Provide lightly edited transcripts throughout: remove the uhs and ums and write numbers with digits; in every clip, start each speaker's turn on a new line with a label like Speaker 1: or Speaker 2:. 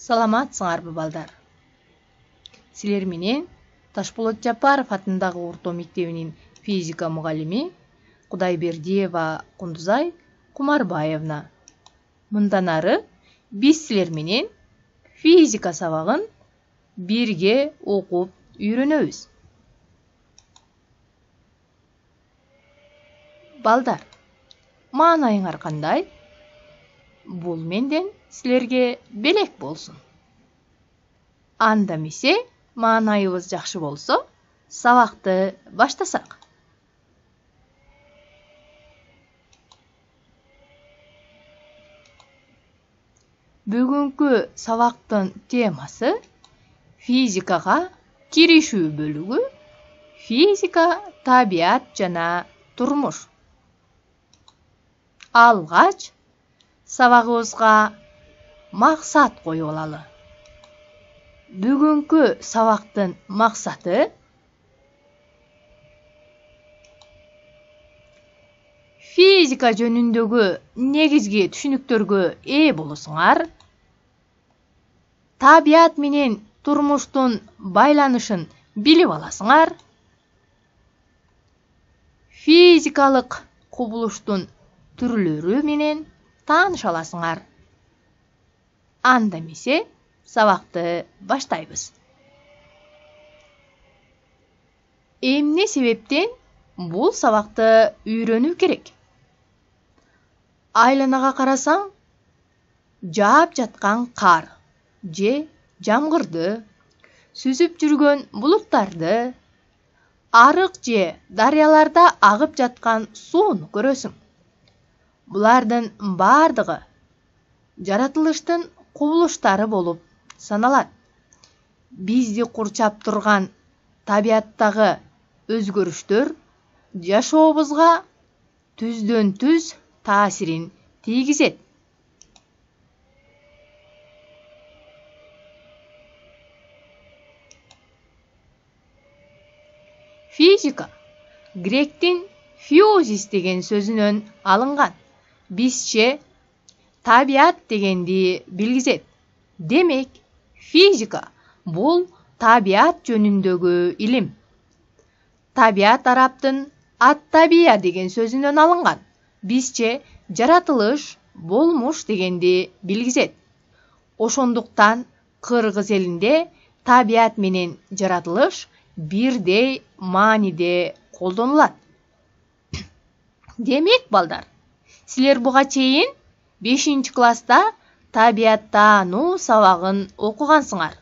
Speaker 1: Саламатсыңарбы балдар? Силер менен Ташполот Жапаров атындагы орто мектебинин физика мугалими Кудайбердиева Кундузай Кумарбаевна. Мындан ары биз силер менен физика сабагын бирге окуп үйрөнөбүз. Балдар, маанайыңар кандай? Бул менден силерге белек болсун. Анда эмесе, маанайыбыз жакшы болсо, сабакты баштасак. Бүгүнкү сабактын темасы физикага киришүү бөлүгү, физика, табият жана турмуш. Алгач сабагыбызга максат коюп алалы. Бүгүнкү сабактын максаты физика жөнүндөгү негизги түшүнүктөргө ээ болосуңар, табият менен турмуштун байланышын билип аласыңар, физикалык кубулуштун түрлөрү менен тааныша аласыңар. Анда эмесе, сабакты баштайбыз. Эмне себептен бул сабакты үйрөнүү керек? Айланага карасаң, жаап жаткан кар же жамгырды, сүзүп жүргөн булуттарды, арык же дарыяларда агып жаткан сууну көрөсүң. Булардын бардыгы жаратылыштын кубулуштары болуп саналат. Бизди курчап турган табияттагы өзгөрүштөр жашообузга түздөн түз таасирин тийгизет. Физика гректин фиозис деген сөзүнөн алынган. Бизче табият дегенди билгизет. Демек, физика бул табият жөнүндөгү илим. Табият араптын ат-табия деген сөзүнөн алынган. Бизче жаратылыш, болмуш дегенди билгизет. Ошондуктан кыргыз элинде табият менен жаратылыш бирдей мааниде колдонулат. Демек, балдар, силер буга чейин 5-класста табияттаануу сабагын окугансыңар.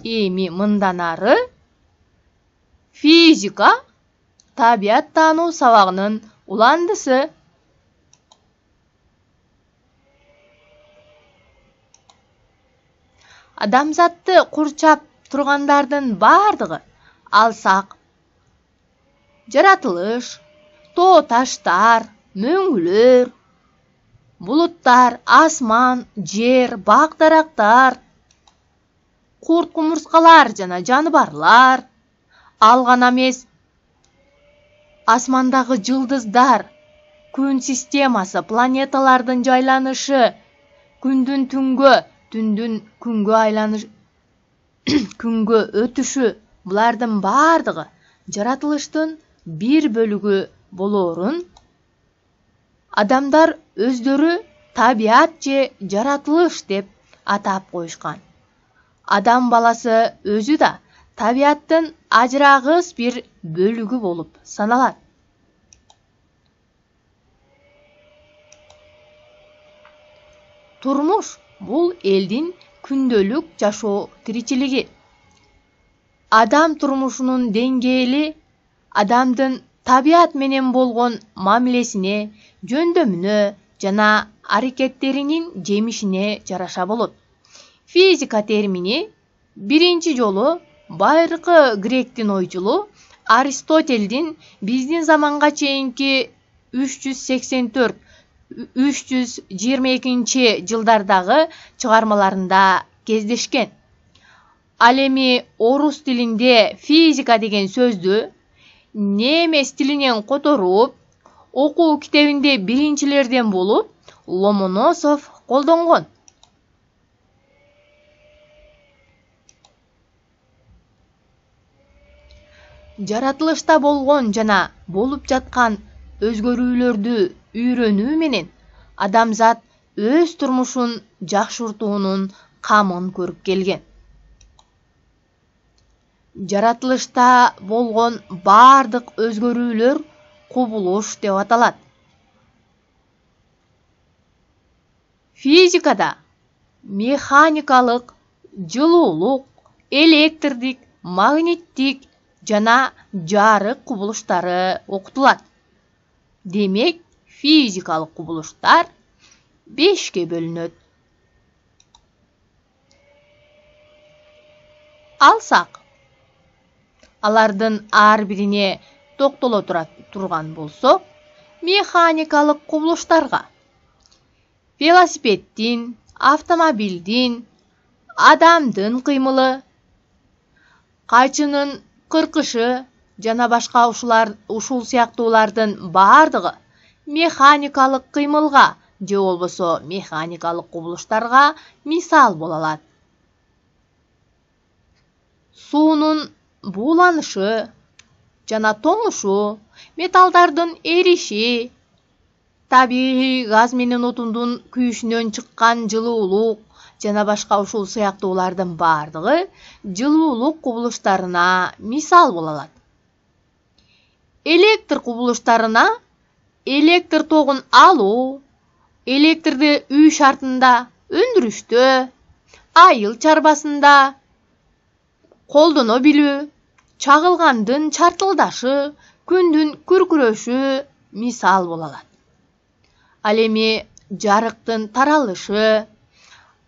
Speaker 1: Эми мындан ары физика табияттаануу сабагынын уландысы. Адамзатты курчап тургандардын бардыгы алсак, жаратылыш, тоо таштар, мөңгүлөр, булуттар, асман, жер, бак дарактар, курт кумурскалар жана жаныбарлар, ал гана эмес асмандагы жылдыздар, күн системасы, планеталардын жайланышы, күндүн түнгө, түндүн күнгө айланышы, күнгө өтүшү, булардын бардыгы жаратылыштын бир бөлүгү болоорун адамдар өздөрү табият же жаратылыш деп атап коюшкан. Адам баласы өзү да табияттын ажырагыс бир бөлүгү болуп саналат. Турмуш бул элдин күндөлүк жашоо тиричилиги. Адам турмушунун деңгээли адамдын табият менен болгон мамилесине, жөндөмүнө жана аракеттеринин жемишине жараша болот. Физика термини биринчи жолу байыркы гректин ойчулу Аристотелдин биздин заманга чейинки 384-322 жылдардагы чыгармаларында кездешкен. Ал эми орус тилинде физика деген сөздү немес тилинен которуп, окуу китебинде биринчилерден болуп, Ломоносов колдонгон. жаратылышта болгон жана болуп жаткан өзгөрүүлөрдү үйрөнүү менен адамзат өз турмушун жакшыртуунун камын көрүп келген. Жаратылышта болгон бардык өзгөрүүлөр кубулуш деп аталат. Физикада механикалык, жылуулук, электрдик, магниттик жана жарык кубулуштары окутулат. Демек, физикалык кубулуштар 5ке бөлүнөт. Алсак, алардын ар бирине токтоло турган болсок, механикалык кубулуштарга велосипеддин, автомобилдин, адамдын кыймылы, кайчынын кыркышы жана башка ушул сыяктуулардын бардыгы механикалык кыймылга же болбосо механикалык кубулуштарга мисал боло алат. Суунун бууланышы жана тоңушу, металлдардын эриши, табигый газ менен отундун күйүшүнөн чыккан жылуулук жана башка ушул сыяктуулардын бардыгы жылуулук кубулуштарына мисал боло алат. Электр кубулуштарына электр тогун алуу, электрди үй шартында, өндүрүштө, айыл чарбасында колдоно билүү, чагылгандын чартылдашы, күндүн күркүрөшү мисал боло алат. Ал эми жарыктын таралышы,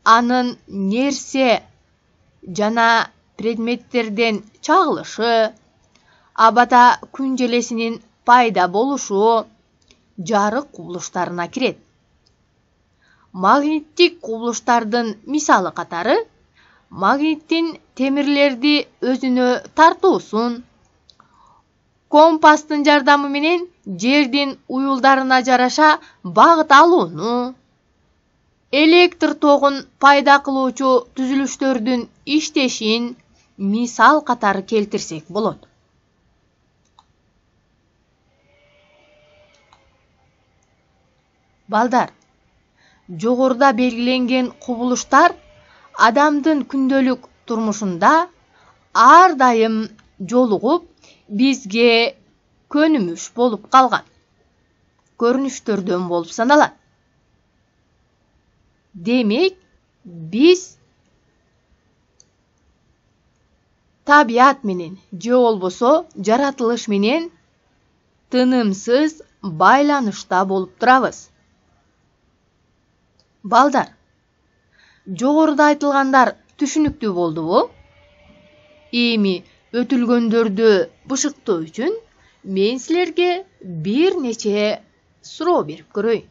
Speaker 1: анын нерсе жана предметтерден чагылышы, абада күн желесинин пайда болушу жарык кубулуштарына кирет. Магниттик кубулуштардын мисалы катары магниттин темирлерди өзүнө тартуусун, компастын жардамы менен жердин уюлдарына жараша багыт алууну, электр тогун пайда кылуучу түзүлүштөрдүн иштешин мисал катары келтирсек болот. Балдар, жогоруда белгиленген кубулуштар адамдын күндөлүк турмушунда ар дайым жолугуп, бизге көнүмүш болуп калган көрүнүштөрдөн болуп саналат. Демек, биз табият менен же болбосо жаратылыш менен тынымсыз байланышта болуп турабыз. Балдар, жогоруда айтылгандар түшүнүктүү болдубу? Эми өтүлгөндөрдү бышыктоо үчүн мен силерге бир нече суроо берип көрөйүн.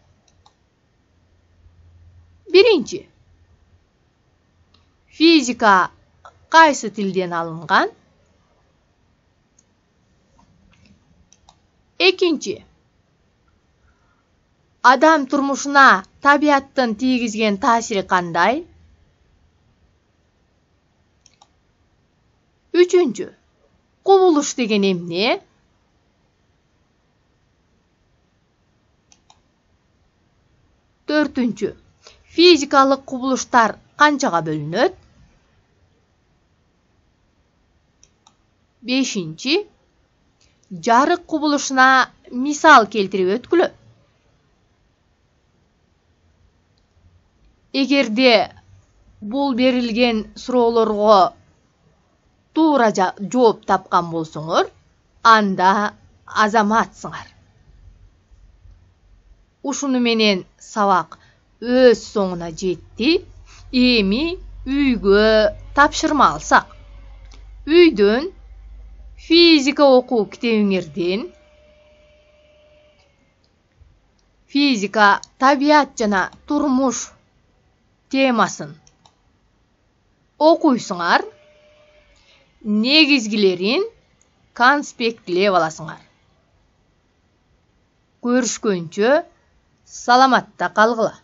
Speaker 1: Биринчи, физика кайсы тилден алынган? Экинчи, адам турмушуна табияттын тийгизген таасири кандай? Үчүнчү, кубулуш деген эмне? Төртүнчү, физикалык кубулуштар канчага бөлүнөт? Бешинчи, жарык кубулушуна мисал келтирип өткүлө. Эгерде бул берилген суроолорго туура жооп тапкан болсоңор, анда азаматсыңар. Ушуну менен сабак өз соңуна жетти. Эми үйгө тапшырма алсак. Үйдөн физика окуу китебиңерден физика, табият жана турмуш темасын окуйсуңар, негизгилерин конспектлеп аласыңар. Көрүшкөнчө саламатта калгыла.